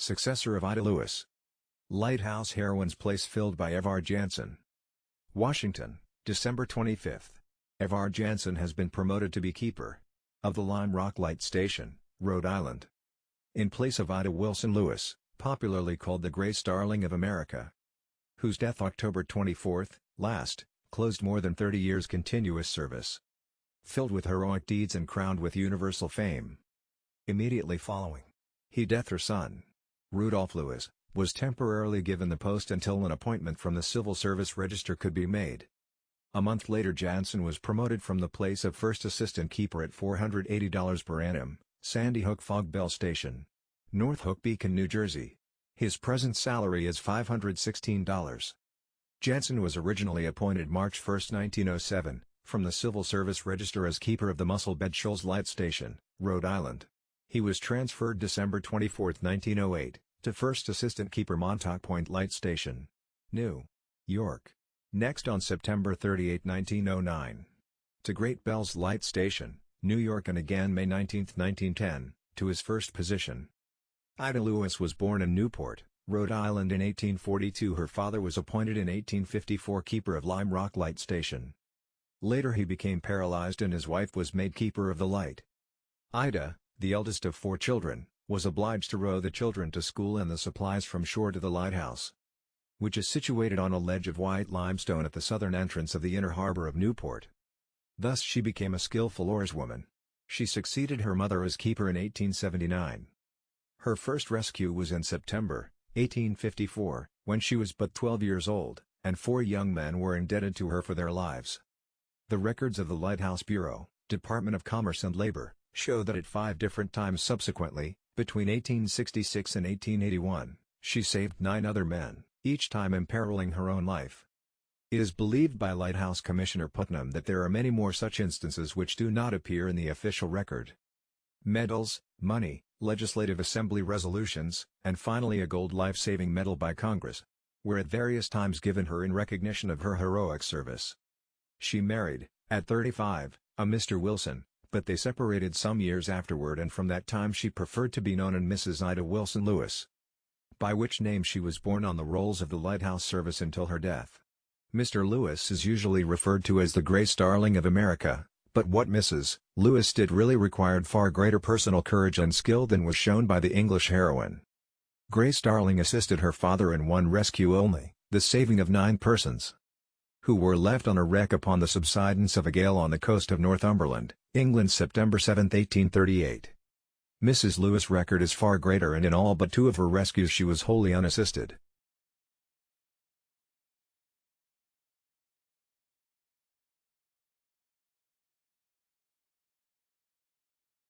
Successor of Ida Lewis. Lighthouse heroine's place filled by Evard Jansen. Washington, December 25. Evard Jansen has been promoted to be keeper of the Lime Rock Light Station, Rhode Island, in place of Ida Wilson Lewis, popularly called the Gray Starling of America, whose death October 24, last, closed more than 30 years' continuous service, filled with heroic deeds and crowned with universal fame. Immediately following his death, her son, Rudolph Lewis, was temporarily given the post until an appointment from the Civil Service Register could be made. A month later Jansen was promoted from the place of first assistant keeper at $480 per annum, Sandy Hook Fog Bell Station, North Hook Beacon, New Jersey. His present salary is $516. Jansen was originally appointed March 1, 1907, from the Civil Service Register as keeper of the Musselbed Shoals Light Station, Rhode Island. He was transferred December 24, 1908, to First Assistant Keeper Montauk Point Light Station, New York. Next on September 38, 1909, to Great Bells Light Station, New York, and again May 19, 1910, to his first position. Ida Lewis was born in Newport, Rhode Island in 1842. Her father was appointed in 1854 keeper of Lime Rock Light Station. Later he became paralyzed and his wife was made keeper of the light. Ida, the eldest of 4 children, was obliged to row the children to school and the supplies from shore to the lighthouse, which is situated on a ledge of white limestone at the southern entrance of the inner harbor of Newport. Thus she became a skillful oarswoman. She succeeded her mother as keeper in 1879. Her first rescue was in September, 1854, when she was but 12 years old, and 4 young men were indebted to her for their lives. The records of the Lighthouse Bureau, Department of Commerce and Labor, show that at 5 different times subsequently, between 1866 and 1881, she saved 9 other men, each time imperiling her own life. It is believed by Lighthouse Commissioner Putnam that there are many more such instances which do not appear in the official record. Medals, money, legislative assembly resolutions, and finally a gold life-saving medal by Congress, were at various times given her in recognition of her heroic service. She married, at 35, a Mr. Wilson, but they separated some years afterward, and from that time she preferred to be known as Mrs. Ida Wilson Lewis, by which name she was borne on the rolls of the Lighthouse service until her death. Mr. Lewis is usually referred to as the Gray Starling of America, but what Mrs. Lewis did really required far greater personal courage and skill than was shown by the English heroine. Gray Starling assisted her father in one rescue only, the saving of 9 persons, who were left on a wreck upon the subsidence of a gale on the coast of Northumberland, England, September 7, 1838. Mrs. Lewis' record is far greater, and in all but 2 of her rescues she was wholly unassisted.